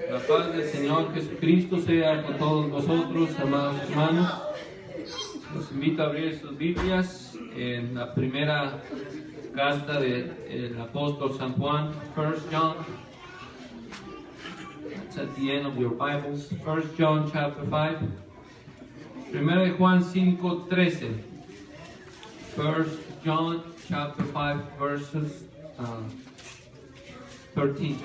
La paz del Señor Jesucristo sea con todos vosotros, amados hermanos. Los invito a abrir sus Biblias en la primera carta del apóstol San Juan, 1 John. It's at the end of your Bibles. 1 John chapter 5. Primera de Juan 5:13. 1 John chapter 5 verses 13.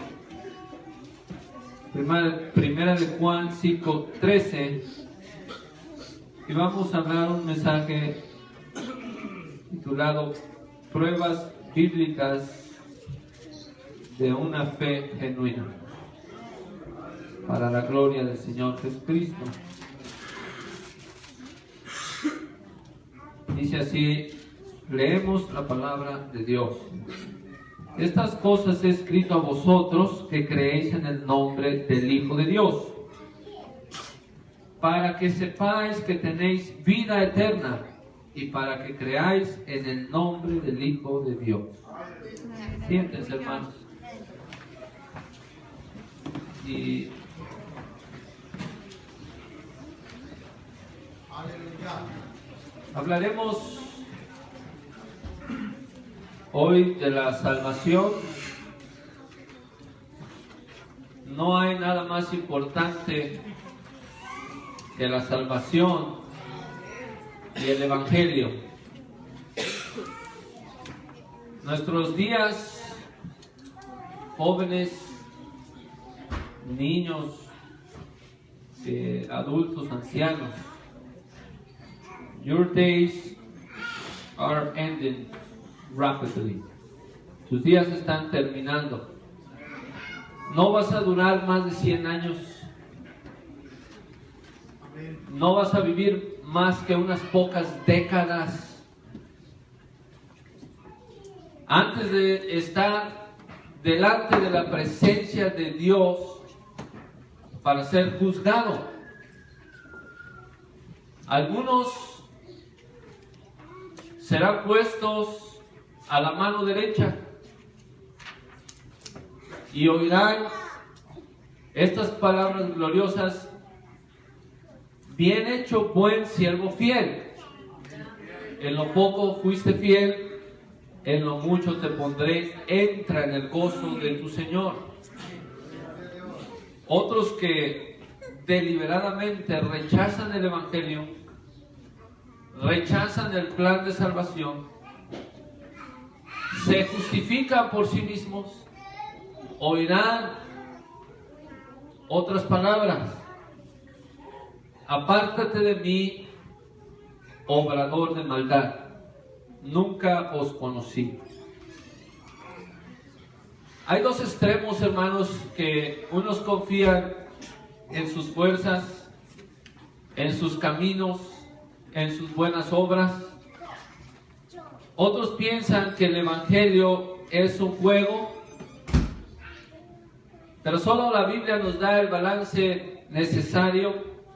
Primera de Juan 5:13. Y vamos a hablar un mensaje titulado Pruebas bíblicas de una fe genuina, para la gloria del Señor Jesucristo. Dice así, leemos la palabra de Dios. Estas cosas he escrito a vosotros que creéis en el nombre del Hijo de Dios, para que sepáis que tenéis vida eterna y para que creáis en el nombre del Hijo de Dios. Siéntense, hermanos. Y hablaremos hoy de la salvación. No hay nada más importante que la salvación y el Evangelio. Nuestros días, jóvenes, niños, adultos, ancianos, your days are ending rapidly. Tus días están terminando. No vas a durar más de 100 años. No vas a vivir más que unas pocas décadas. Antes de estar delante de la presencia de Dios para ser juzgado. Algunos serán puestos a la mano derecha y oirán estas palabras gloriosas: bien hecho, buen siervo fiel. En lo poco fuiste fiel, en lo mucho te pondré, entra en el gozo de tu Señor. Otros que deliberadamente rechazan el Evangelio, rechazan el plan de salvación, se justifican por sí mismos, oirán otras palabras: apártate de mí, obrador de maldad, nunca os conocí. Hay dos extremos, hermanos, que unos confían en sus fuerzas, en sus caminos, en sus buenas obras. Otros piensan que el Evangelio es un juego, pero solo la Biblia nos da el balance necesario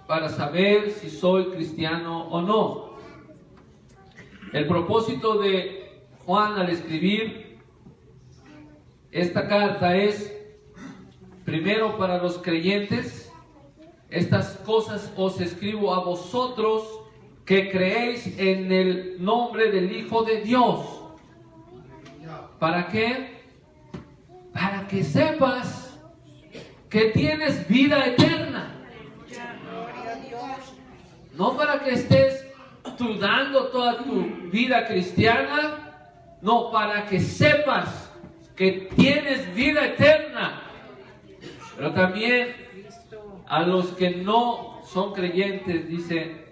para saber si soy cristiano o no. El propósito de Juan al escribir esta carta es, primero, para los creyentes: estas cosas os escribo a vosotros que creéis en el nombre del Hijo de Dios. ¿Para qué? Para que sepas que tienes vida eterna. No para que estés dudando toda tu vida cristiana, no, para que sepas que tienes vida eterna. Pero también a los que no son creyentes dice,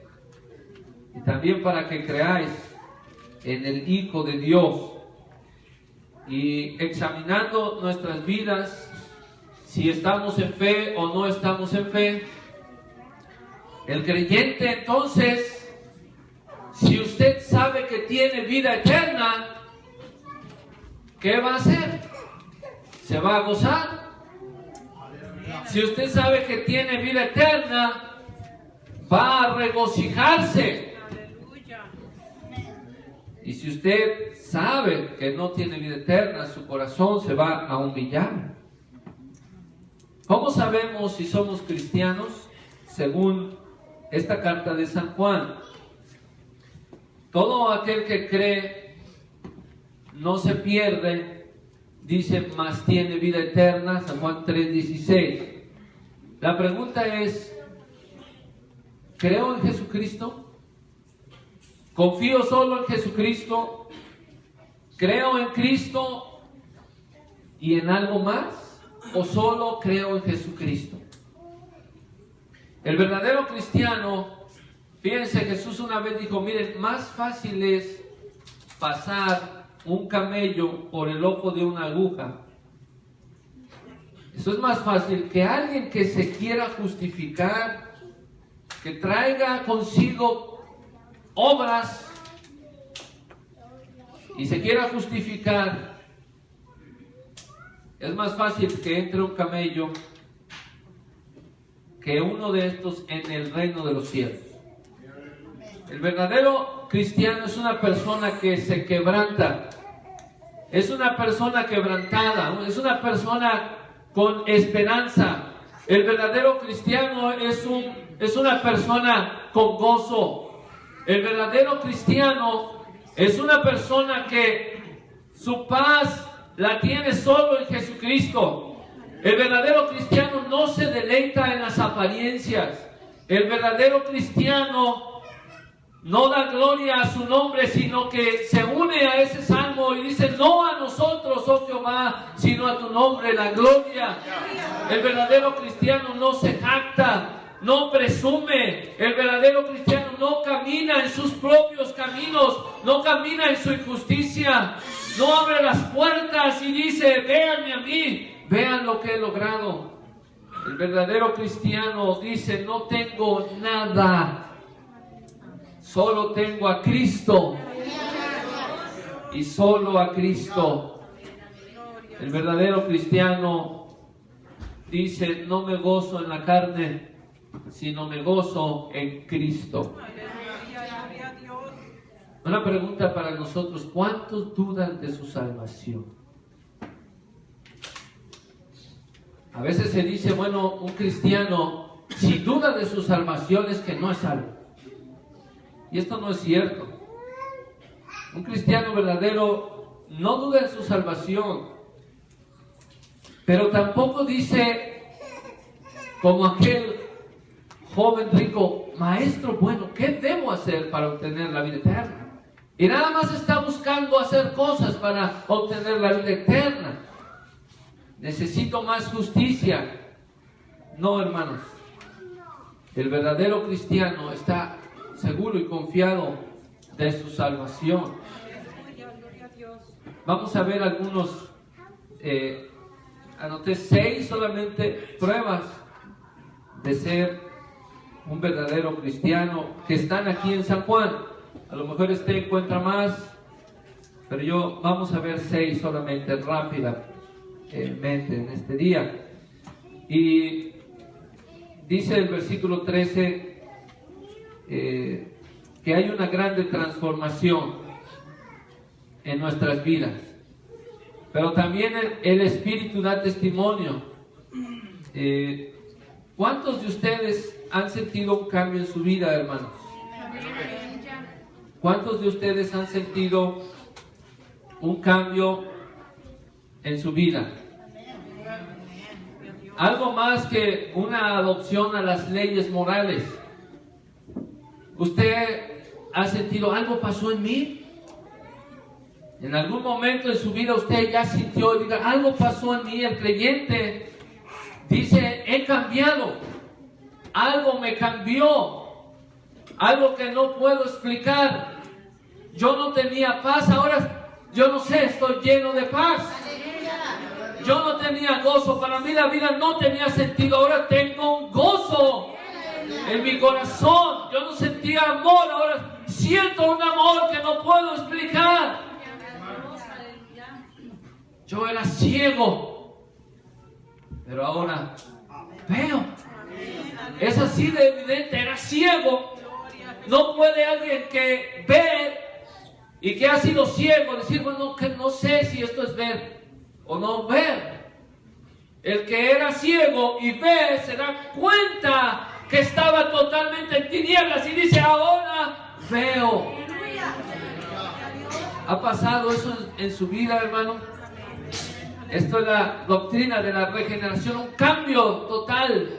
y también para que creáis en el Hijo de Dios. Y examinando nuestras vidas, si estamos en fe o no estamos en fe, el creyente entonces, si usted sabe que tiene vida eterna, ¿qué va a hacer? ¿Se va a gozar? Si usted sabe que tiene vida eterna, va a regocijarse. Y si usted sabe que no tiene vida eterna, su corazón se va a humillar. ¿Cómo sabemos si somos cristianos? Según esta carta de San Juan. Todo aquel que cree no se pierde, dice, mas tiene vida eterna, San Juan 3:16. La pregunta es, ¿creo en Jesucristo? ¿Confío solo en Jesucristo? ¿Creo en Cristo y en algo más? ¿O solo creo en Jesucristo? El verdadero cristiano, fíjense, Jesús una vez dijo, miren, más fácil es pasar un camello por el ojo de una aguja. Eso es más fácil que alguien que se quiera justificar, que traiga consigo obras y se quiera justificar. Es más fácil que entre un camello que uno de estos en el reino de los cielos. El verdadero cristiano es una persona que se quebranta, es una persona quebrantada, es una persona con esperanza. El verdadero cristiano es una persona con gozo. El verdadero cristiano es una persona que su paz la tiene solo en Jesucristo. El verdadero cristiano no se deleita en las apariencias. El verdadero cristiano no da gloria a su nombre, sino que se une a ese salmo y dice, no a nosotros, oh Jehová, sino a tu nombre la gloria. El verdadero cristiano no se jacta, no presume. El verdadero cristiano no camina en sus propios caminos, no camina en su injusticia, no abre las puertas y dice, véanme a mí, vean lo que he logrado. El verdadero cristiano dice, no tengo nada, solo tengo a Cristo y solo a Cristo. El verdadero cristiano dice, no me gozo en la carne, sino me gozo en Cristo. Una pregunta para nosotros, ¿cuántos dudan de su salvación? A veces se dice, bueno, un cristiano, si duda de su salvación es que no es salvo. Y esto no es cierto. Un cristiano verdadero no duda en su salvación, pero tampoco dice, como aquel joven rico, maestro bueno, ¿qué debo hacer para obtener la vida eterna? Y nada más está buscando hacer cosas para obtener la vida eterna. Necesito más justicia. No, hermanos. El verdadero cristiano está seguro y confiado de su salvación. Vamos a ver algunos, anoté 6 solamente pruebas de ser un verdadero cristiano que están aquí en San Juan. A lo mejor encuentra más, pero vamos a ver 6 solamente rápidamente en este día. Y dice el versículo 13 que hay una grande transformación en nuestras vidas, pero también el Espíritu da testimonio. ¿Cuántos de ustedes han sentido un cambio en su vida, hermanos? ¿Cuántos de ustedes han sentido un cambio en su vida? Algo más que una adopción a las leyes morales. ¿Usted ha sentido algo pasó en mí? En algún momento de su vida usted ya sintió, diga, algo pasó en mí. El creyente dice, he cambiado, algo me cambió, algo que no puedo explicar. Yo no tenía paz, ahora yo no sé, estoy lleno de paz. Yo no tenía gozo, para mí la vida no tenía sentido, ahora tengo un gozo en mi corazón. Yo no sentía amor, ahora siento un amor que no puedo explicar. Yo era ciego, pero ahora veo. Es así de evidente, era ciego. No puede alguien que ve y que ha sido ciego decir, bueno, que no sé si esto es ver o no ver. El que era ciego y ve se da cuenta que estaba totalmente en tinieblas y dice, ahora veo. ¿Ha pasado eso en su vida, hermano? Esto es la doctrina de la regeneración, un cambio total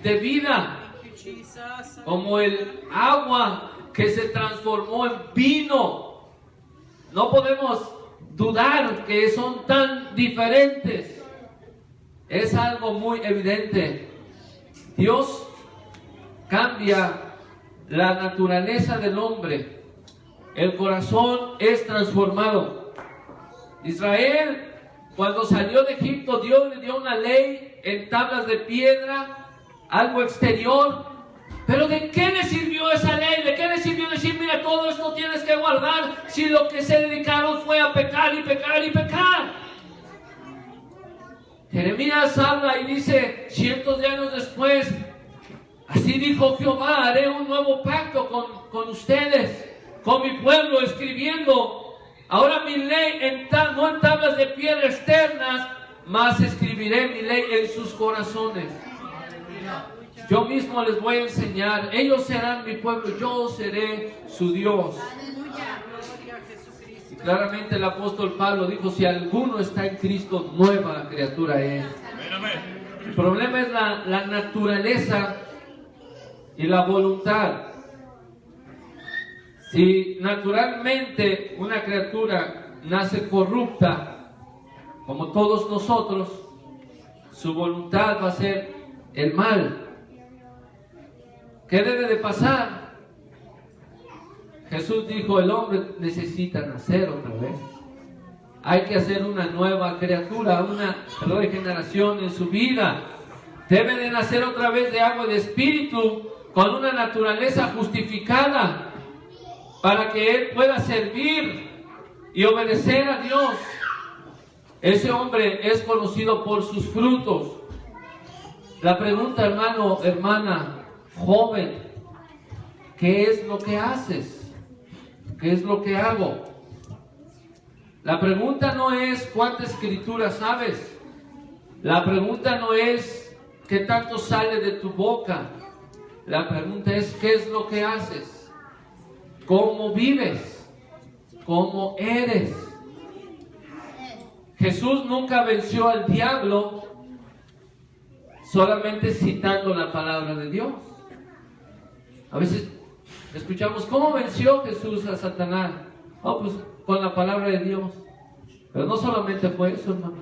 de vida, como el agua que se transformó en vino. No podemos dudar que son tan diferentes. Es algo muy evidente. Dios cambia la naturaleza del hombre. El corazón es transformado. Israel, cuando salió de Egipto, Dios le dio una ley en tablas de piedra, algo exterior. Pero ¿de qué le sirvió esa ley? ¿De qué le sirvió decir, mira, todo esto tienes que guardar, si lo que se dedicaron fue a pecar y pecar y pecar? Jeremías habla y dice, cientos de años después, así dijo Jehová, haré un nuevo pacto con ustedes, con mi pueblo, escribiendo ahora mi ley, no en tablas de piedra externas, mas escribiré mi ley en sus corazones. Yo mismo les voy a enseñar, ellos serán mi pueblo, yo seré su Dios. Y claramente el apóstol Pablo dijo, si alguno está en Cristo, nueva criatura es. El problema es la naturaleza y la voluntad. Si naturalmente una criatura nace corrupta, como todos nosotros, su voluntad va a ser el mal. ¿Qué debe de pasar? Jesús dijo, el hombre necesita nacer otra vez. Hay que hacer una nueva criatura, una regeneración en su vida. Debe de nacer otra vez de agua y de espíritu, con una naturaleza justificada, para que él pueda servir y obedecer a Dios. Ese hombre es conocido por sus frutos. La pregunta, hermano, hermana, joven, ¿qué es lo que haces? ¿Qué es lo que hago? La pregunta no es cuánta escritura sabes. La pregunta no es qué tanto sale de tu boca. La pregunta es qué es lo que haces. ¿Cómo vives? ¿Cómo eres? Jesús nunca venció al diablo solamente citando la palabra de Dios. A veces escuchamos, ¿cómo venció Jesús a Satanás? Oh, pues con la palabra de Dios. Pero no solamente fue eso, hermano.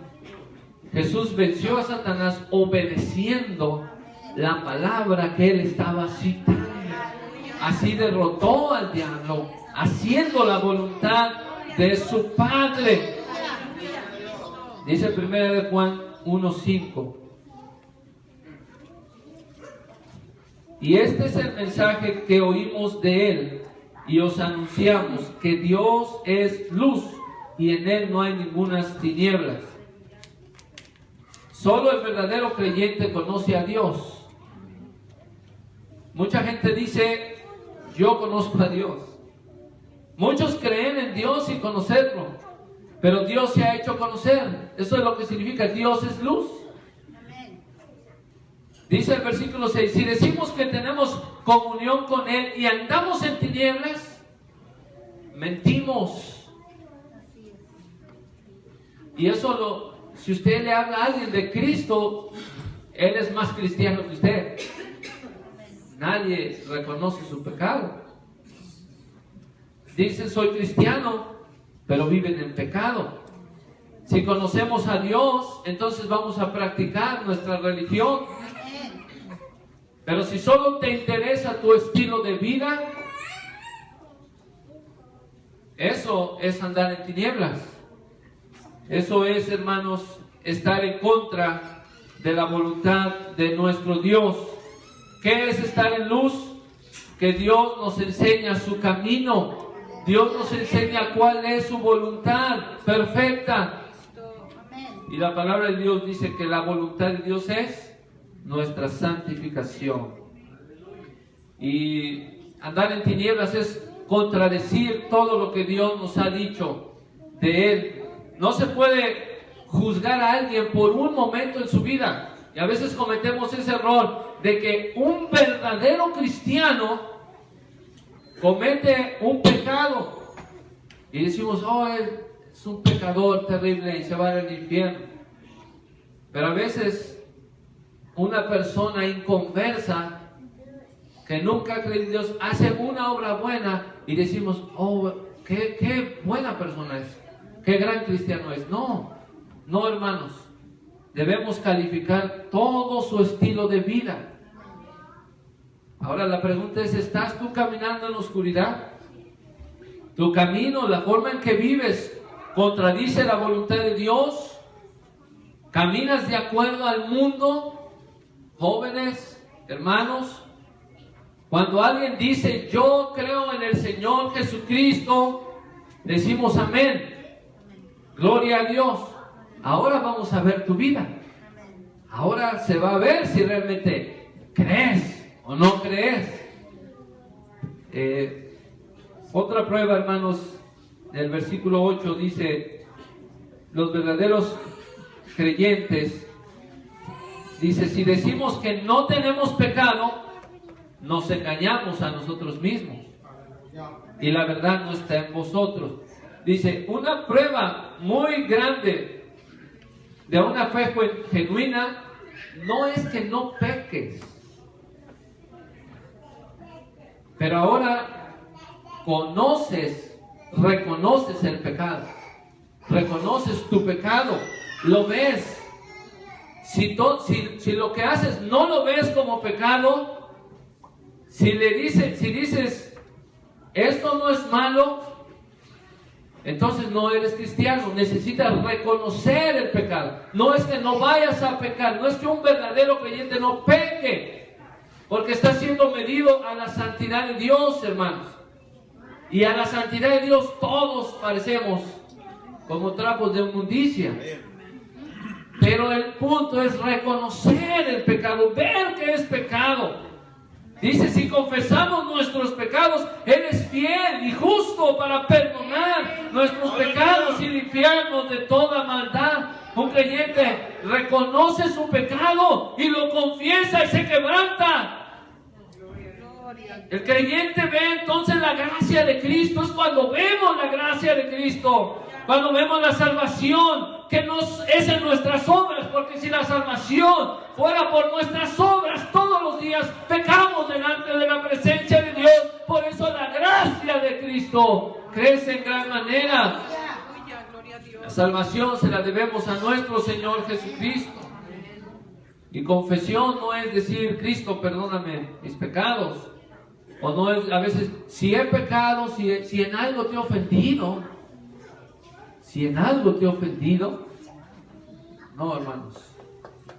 Jesús venció a Satanás obedeciendo la palabra que él estaba citando. Así derrotó al diablo, haciendo la voluntad de su Padre. Dice 1 Juan 1:5. Y este es el mensaje que oímos de él y os anunciamos, que Dios es luz y en él no hay ningunas tinieblas. Solo el verdadero creyente conoce a Dios. Mucha gente dice, yo conozco a Dios. Muchos creen en Dios sin conocerlo, pero Dios se ha hecho conocer. Eso es lo que significa, Dios es luz. Dice el versículo 6, si decimos que tenemos comunión con Él y andamos en tinieblas, mentimos. Y eso, si usted le habla a alguien de Cristo, Él es más cristiano que usted. Nadie reconoce su pecado. Dicen, soy cristiano, pero viven en pecado. Si conocemos a Dios, entonces vamos a practicar nuestra religión. Pero si solo te interesa tu estilo de vida, eso es andar en tinieblas. Eso es, hermanos, estar en contra de la voluntad de nuestro Dios. ¿Qué es estar en luz? Que Dios nos enseña su camino. Dios nos enseña cuál es su voluntad perfecta. Y la palabra de Dios dice que la voluntad de Dios es nuestra santificación. Y andar en tinieblas es contradecir todo lo que Dios nos ha dicho de Él. No se puede juzgar a alguien por un momento en su vida. Y a veces cometemos ese error de que un verdadero cristiano comete un pecado y decimos, oh, es un pecador terrible y se va al infierno. Pero a veces una persona inconversa que nunca ha creído en Dios hace una obra buena y decimos, oh, qué buena persona es, qué gran cristiano es. No, hermanos, debemos calificar todo su estilo de vida. Ahora la pregunta es, ¿estás tú caminando en la oscuridad? ¿Tu camino, la forma en que vives, contradice la voluntad de Dios? ¿Caminas de acuerdo al mundo? Jóvenes, hermanos, cuando alguien dice, yo creo en el Señor Jesucristo, decimos amén. Gloria a Dios. Ahora vamos a ver tu vida. Ahora se va a ver si realmente crees o no crees. Otra prueba, hermanos, el versículo 8 dice, los verdaderos creyentes, dice, si decimos que no tenemos pecado, nos engañamos a nosotros mismos y la verdad no está en vosotros. Dice, una prueba muy grande de una fe genuina no es que no peques, pero ahora reconoces el pecado, reconoces tu pecado, lo ves. Si lo que haces no lo ves como pecado, si dices esto no es malo, entonces no eres cristiano. Necesitas reconocer el pecado. No es que no vayas a pecar, no es que un verdadero creyente no peque, porque está siendo medido a la santidad de Dios, hermanos. Y a la santidad de Dios todos parecemos como trapos de inmundicia. Pero el punto es reconocer el pecado, ver que es pecado. Dice, si confesamos nuestros pecados, Él es fiel y justo para perdonar nuestros pecados y limpiarnos de toda maldad. Un creyente reconoce su pecado y lo confiesa y se quebranta. El creyente ve entonces la gracia de Cristo. Es cuando vemos la gracia de Cristo, cuando vemos la salvación, que es en nuestras obras, porque si la salvación fuera por nuestras obras, todos los días pecamos delante de la presencia de Dios. Por eso la gracia de Cristo crece en gran manera. La salvación se la debemos a nuestro Señor Jesucristo. Y confesión no es decir, Cristo, perdóname mis pecados. O no es, a veces, si he pecado, si en algo te he ofendido. Si en algo te he ofendido. No, hermanos.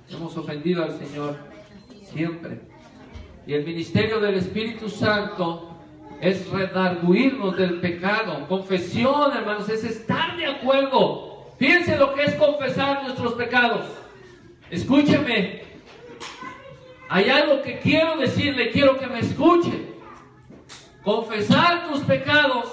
Hemos ofendido al Señor siempre. Y el ministerio del Espíritu Santo es redarguirnos del pecado. Confesión, hermanos, es estar de acuerdo. Fíjense lo que es confesar nuestros pecados. Escúcheme. Hay algo que quiero decirle, quiero que me escuche. Confesar tus pecados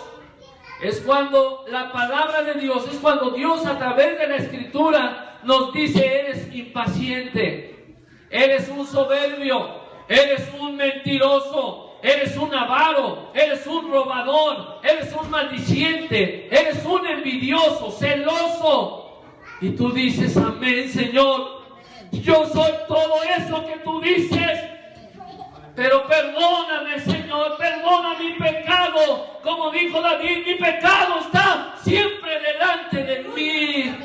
es cuando la palabra de Dios, es cuando Dios a través de la Escritura nos dice, eres impaciente, eres un soberbio, eres un mentiroso, eres un avaro, eres un robador, eres un maldiciente, eres un envidioso, celoso. Y tú dices, amén, Señor, yo soy todo eso que tú dices. Pero perdóname, Señor, perdona mi pecado. Como dijo David, mi pecado está siempre delante de mí.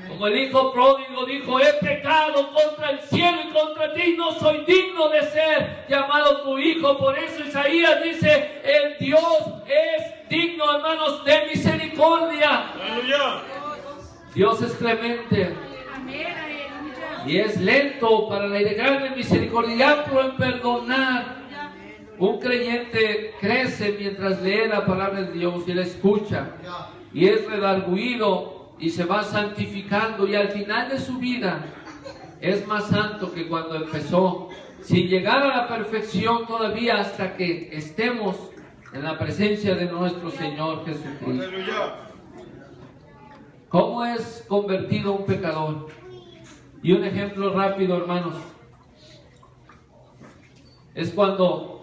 Como el hijo pródigo dijo, he pecado contra el cielo y contra ti, no soy digno de ser llamado tu hijo. Por eso Isaías dice, el Dios es digno, hermanos, de misericordia. ¡Aleluya! Dios es clemente. Y es lento para la ira, grande misericordia y amplio en perdonar. Un creyente crece mientras lee la palabra de Dios y la escucha. Y es redarguido y se va santificando. Y al final de su vida es más santo que cuando empezó. Sin llegar a la perfección todavía hasta que estemos en la presencia de nuestro Señor Jesucristo. ¿Cómo es convertido un pecador? Y un ejemplo rápido, hermanos, es cuando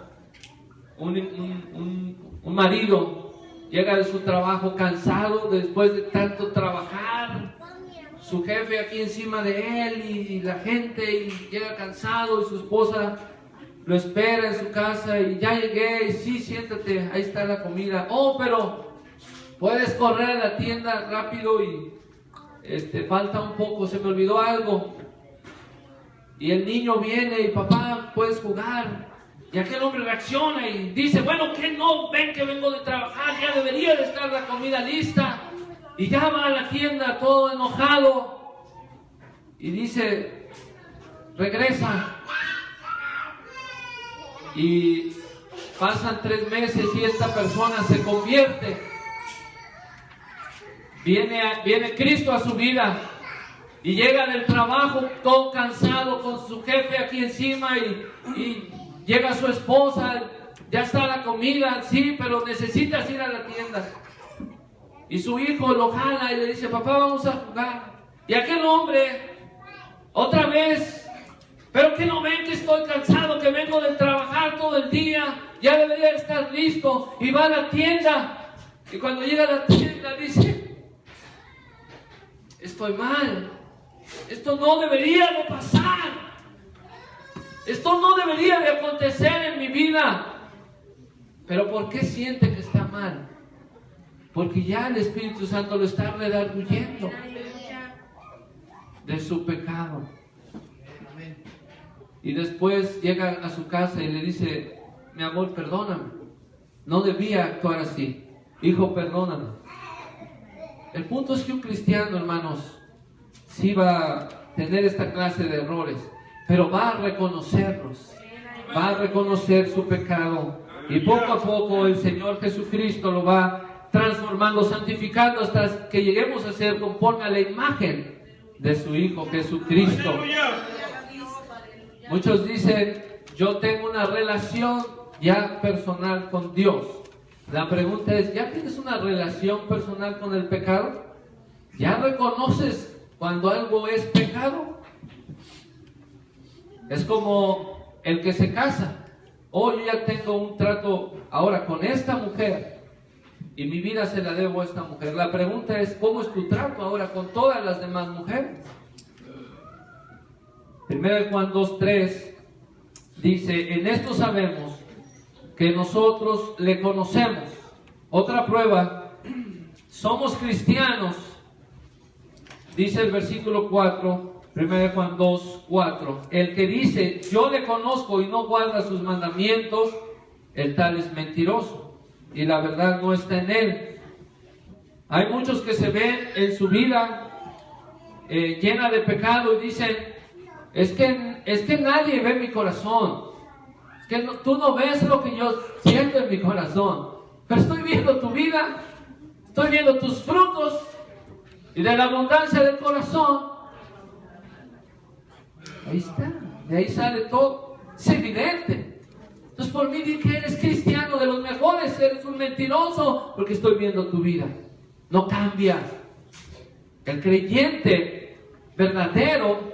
un marido llega de su trabajo cansado después de tanto trabajar, su jefe aquí encima de él y la gente, y llega cansado y su esposa lo espera en su casa y ya llegué, y sí, siéntate, ahí está la comida. Oh, pero puedes correr a la tienda rápido y falta un poco, se me olvidó algo. Y el niño viene y papá, puedes jugar. Y aquel hombre reacciona y dice, bueno, ¿qué no ven que vengo de trabajar? Ya debería de estar la comida lista. Y ya va a la tienda todo enojado y dice, regresa. Y pasan 3 meses y esta persona se convierte. Viene Cristo a su vida y llega del trabajo todo cansado con su jefe aquí encima y llega su esposa, ya está la comida, sí, pero necesitas ir a la tienda. Y su hijo lo jala y le dice, papá, vamos a jugar. Y aquel hombre, otra vez, pero que no ven que estoy cansado, que vengo de trabajar todo el día, ya debería estar listo. Y va a la tienda. Y cuando llega a la tienda dice, estoy mal. Esto no debería de pasar. Esto no debería de acontecer en mi vida. Pero ¿por qué siente que está mal? Porque ya el Espíritu Santo lo está redarguyendo de su pecado. Y después llega a su casa y le dice, mi amor, perdóname. No debía actuar así. Hijo, perdóname. El punto es que un cristiano, hermanos, sí va a tener esta clase de errores, pero va a reconocerlos. Va a reconocer su pecado. Y poco a poco el Señor Jesucristo lo va transformando, santificando hasta que lleguemos a ser conforme a la imagen de su Hijo Jesucristo. Muchos dicen, yo tengo una relación ya personal con Dios. La pregunta es, ¿ya tienes una relación personal con el pecado? ¿Ya reconoces cuando algo es pecado? Es como el que se casa. Oh, yo ya tengo un trato ahora con esta mujer y mi vida se la debo a esta mujer. La pregunta es, ¿cómo es tu trato ahora con todas las demás mujeres? 1 Juan 2:3 dice, en esto sabemos que nosotros le conocemos. Otra prueba, somos cristianos. Dice el versículo 4, 1 Juan 2:4, el que dice, yo le conozco y no guarda sus mandamientos, el tal es mentiroso y la verdad no está en él. Hay muchos que se ven en su vida llena de pecado y dicen, es que nadie ve mi corazón, es que tú no ves lo que yo siento en mi corazón, pero estoy viendo tu vida, estoy viendo tus frutos, y de la abundancia del corazón, ahí está, de ahí sale todo, es evidente. Entonces por mí di que eres cristiano de los mejores, eres un mentiroso, porque estoy viendo tu vida, no cambia. El creyente verdadero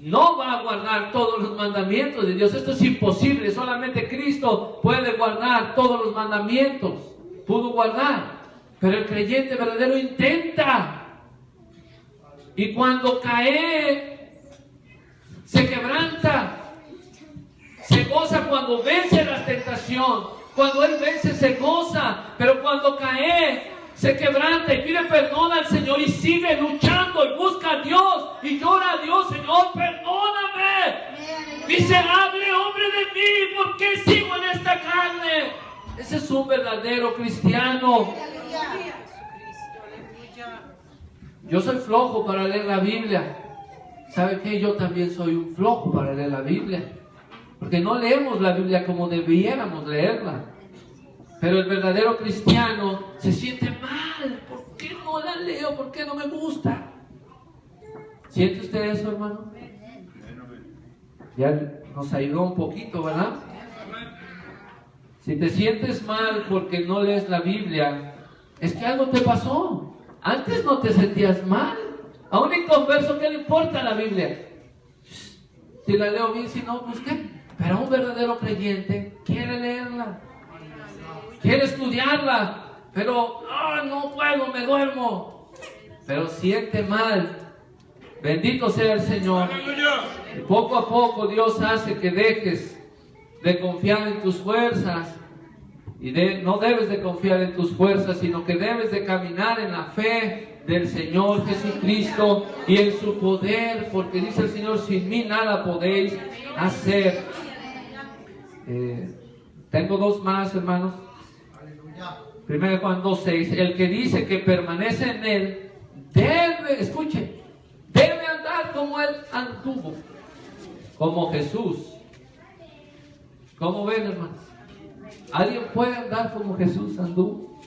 no va a guardar todos los mandamientos de Dios. Esto es imposible. Solamente Cristo puede guardar todos los mandamientos. Pudo guardar. Pero el creyente verdadero intenta. Y cuando cae, se quebranta. Se goza cuando vence la tentación. Cuando Él vence, se goza. Pero cuando cae, se quebranta y pide perdón al Señor y sigue luchando y busca a Dios y llora a Dios, Señor, perdóname, miserable hombre de mí, ¿por qué sigo en esta carne? Ese es un verdadero cristiano. Yo soy flojo para leer la Biblia. ¿Sabe qué? Yo también soy un flojo para leer la Biblia, porque no leemos la Biblia como debiéramos leerla. Pero el verdadero cristiano se siente mal. ¿Por qué no la leo? ¿Por qué no me gusta? ¿Siente usted eso, hermano? Ya nos ayudó un poquito, ¿verdad? Si te sientes mal porque no lees la Biblia, es que algo te pasó. Antes no te sentías mal. A un inconverso, ¿qué le importa la Biblia? Si la leo bien, si no, pues qué. Pero un verdadero creyente quiere leerla, quiere estudiarla, pero no puedo, me duermo. Pero siente mal. Bendito sea el Señor. Y poco a poco Dios hace que dejes de confiar en tus fuerzas. Y no debes de confiar en tus fuerzas, sino que debes de caminar en la fe del Señor Jesucristo y en su poder, porque dice el Señor, sin mí nada podéis hacer. Tengo dos más, hermanos. 1 Juan 2:6. El que dice que permanece en Él debe, escuche, debe andar como Él anduvo, como Jesús. ¿Cómo ven, hermanos? ¿Alguien puede andar como Jesús anduvo?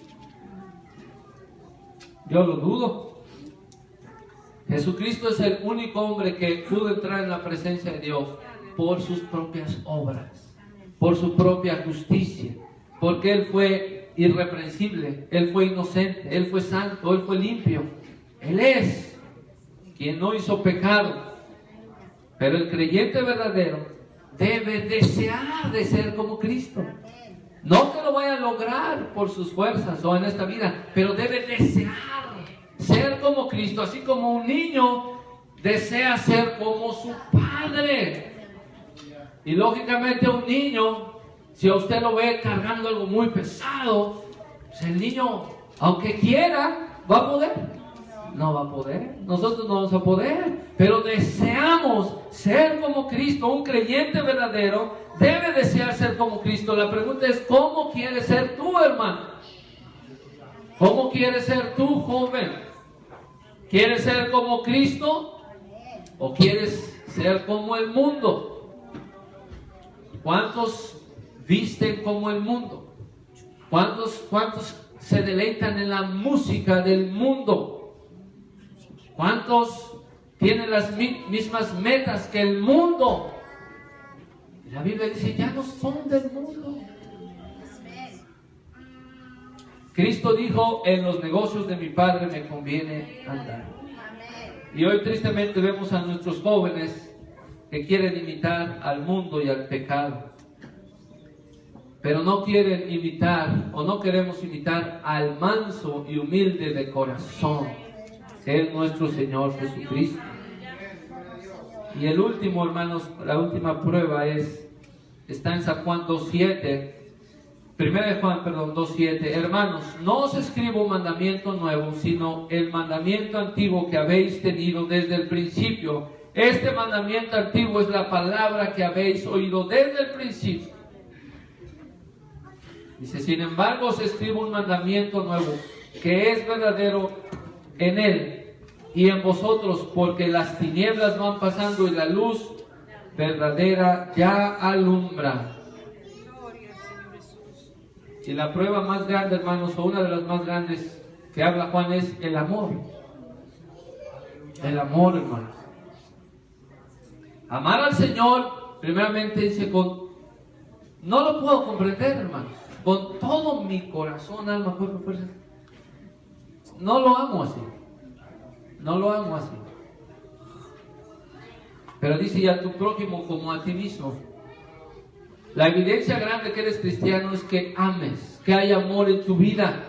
Yo lo dudo. Jesucristo es el único hombre que pudo entrar en la presencia de Dios por sus propias obras, por su propia justicia, porque Él fue irreprensible, Él fue inocente, Él fue santo, Él fue limpio. Él es quien no hizo pecado. Pero el creyente verdadero debe desear de ser como Cristo. No que lo vaya a lograr por sus fuerzas o en esta vida, pero debe desear ser como Cristo, así como un niño desea ser como su padre. Y lógicamente un niño, si a usted lo ve cargando algo muy pesado, pues el niño, aunque quiera, ¿va a poder? No va a poder. Nosotros no vamos a poder, pero deseamos ser como Cristo. Un creyente verdadero debe desear ser como Cristo. La pregunta es, ¿cómo quieres ser tú, hermano? ¿Cómo quieres ser tú, joven? ¿Quieres ser como Cristo o quieres ser como el mundo? ¿Cuántos visten como el mundo? ¿Cuántos se deleitan en la música del mundo? ¿Cuántos tienen las mismas metas que el mundo? La Biblia dice, ya no son del mundo. Cristo dijo, en los negocios de mi Padre me conviene andar. Y hoy tristemente vemos a nuestros jóvenes que quieren imitar al mundo y al pecado, pero no quieren imitar, o no queremos imitar al manso y humilde de corazón, que es nuestro Señor Jesucristo. Y el último, hermanos, la última prueba está en San Juan 2:7. 1 Juan 2:7. Hermanos, no os escribo un mandamiento nuevo, sino el mandamiento antiguo que habéis tenido desde el principio. Este mandamiento antiguo es la palabra que habéis oído desde el principio. Dice, sin embargo, os escribo un mandamiento nuevo, que es verdadero en Él y en vosotros, porque las tinieblas van pasando y la luz verdadera ya alumbra. Y la prueba más grande, hermanos, o una de las más grandes que habla Juan, es el amor. El amor, hermanos. Amar al Señor, primeramente dice, no lo puedo comprender, hermanos, con todo mi corazón, alma, cuerpo, fuerza. No lo amo así. No lo amo así. Pero dice, y a tu prójimo como a ti mismo. La evidencia grande que eres cristiano es que ames, que hay amor en tu vida.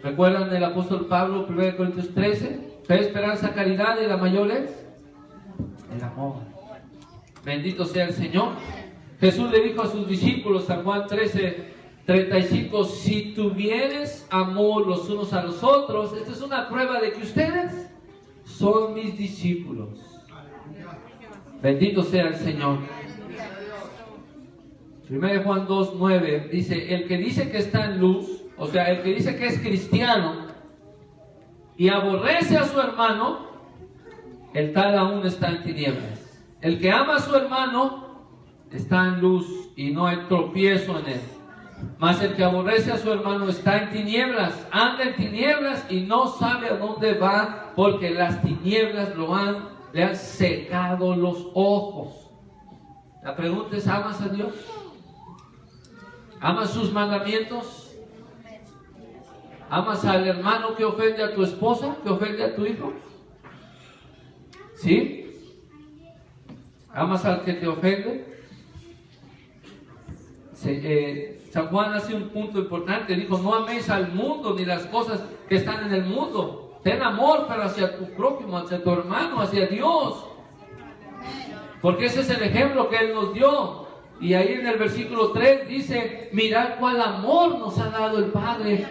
¿Recuerdan el apóstol Pablo, 1 Corintios 13? Fe, esperanza, caridad, y la mayor es el amor. Bendito sea el Señor. Jesús le dijo a sus discípulos, San Juan 13:35, si tuvieres amor los unos a los otros, esta es una prueba de que ustedes son mis discípulos. Bendito sea el Señor. 1 Juan 2:9 dice, el que dice que está en luz, o sea, el que dice que es cristiano y aborrece a su hermano, el tal aún está en tinieblas. El que ama a su hermano está en luz y no hay tropiezo en él. Mas el que aborrece a su hermano está en tinieblas, anda en tinieblas y no sabe a dónde va, porque las tinieblas le han cegado los ojos. La pregunta es, ¿amas a Dios? ¿Amas sus mandamientos? ¿Amas al hermano que ofende a tu esposa, que ofende a tu hijo? ¿Sí? ¿Amas al que te ofende? San Juan hace un punto importante, dijo, no améis al mundo ni las cosas que están en el mundo. Ten amor, pero hacia tu prójimo, hacia tu hermano, hacia Dios. Porque ese es el ejemplo que Él nos dio. Y ahí en el versículo 3 dice, mirad cuál amor nos ha dado el Padre.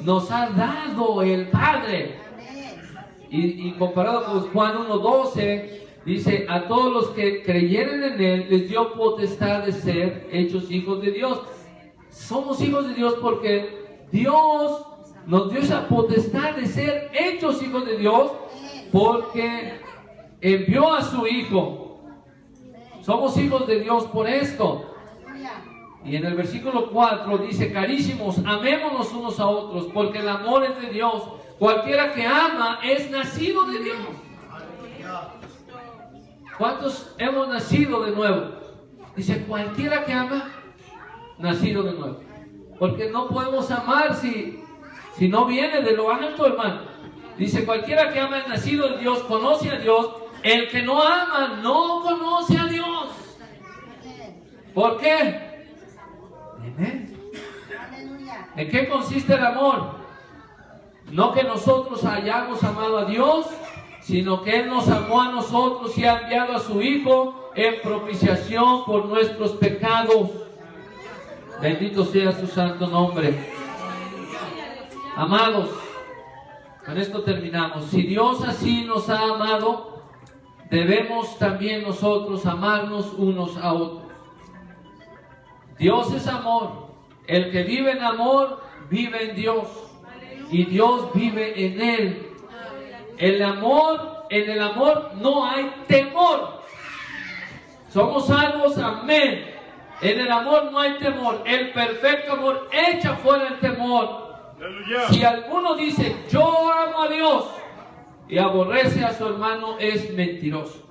Nos ha dado el Padre. Y comparado con Juan 1:12, dice, a todos los que creyeren en Él, les dio potestad de ser hechos hijos de Dios. Somos hijos de Dios porque Dios nos dio esa potestad de ser hechos hijos de Dios, porque envió a su Hijo. Somos hijos de Dios por esto. Y en el versículo 4 dice, carísimos, amémonos unos a otros, porque el amor es de Dios. Cualquiera que ama es nacido de Dios. ¿Cuántos hemos nacido de nuevo? Dice, cualquiera que ama, nacido de nuevo. Porque no podemos amar si no viene de lo alto, hermano. Dice, cualquiera que ama es nacido de Dios, conoce a Dios. El que no ama no conoce a Dios. ¿Por qué? ¿En qué consiste el amor? No que nosotros hayamos amado a Dios, sino que Él nos amó a nosotros y ha enviado a su Hijo en propiciación por nuestros pecados. Bendito sea su santo nombre. Amados, con esto terminamos. Si Dios así nos ha amado, debemos también nosotros amarnos unos a otros. Dios es amor. El que vive en amor, vive en Dios. Y Dios vive en Él. En el amor no hay temor. Somos salvos, amén. En el amor no hay temor. El perfecto amor echa fuera el temor. Aleluya. Si alguno dice, yo amo a Dios, y aborrece a su hermano, es mentiroso.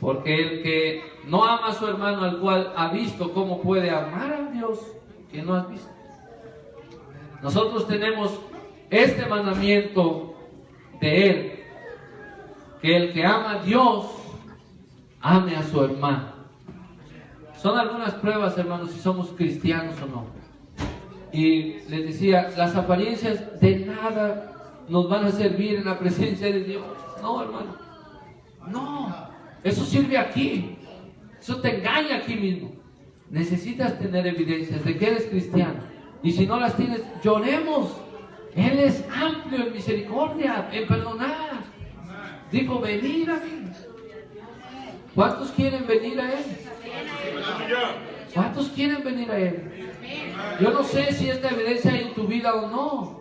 Porque el que no ama a su hermano al cual ha visto, ¿cómo puede amar a Dios que no has visto? Nosotros tenemos este mandamiento de Él, que el que ama a Dios, ame a su hermano. Son algunas pruebas, hermanos, si somos cristianos o no. Y les decía, las apariencias de nada nos van a servir en la presencia de Dios. No, hermano. No. Eso sirve aquí. Eso te engaña aquí mismo. Necesitas tener evidencias de que eres cristiano. Y si no las tienes, lloremos. Él es amplio en misericordia, en perdonar. Dijo, venid a mí. ¿Cuántos quieren venir a Él? ¿Cuántos quieren venir a Él? Yo no sé si esta evidencia hay en tu vida o no.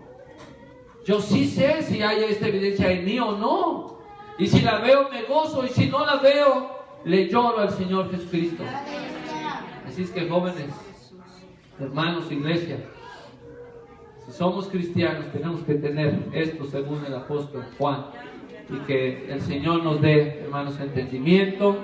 Yo sí sé si hay esta evidencia en mí o no. Y si la veo, me gozo. Y si no la veo, le lloro al Señor Jesucristo. Así es que, jóvenes, hermanos, iglesia, si somos cristianos, tenemos que tener esto según el apóstol Juan. Y que el Señor nos dé, hermanos, entendimiento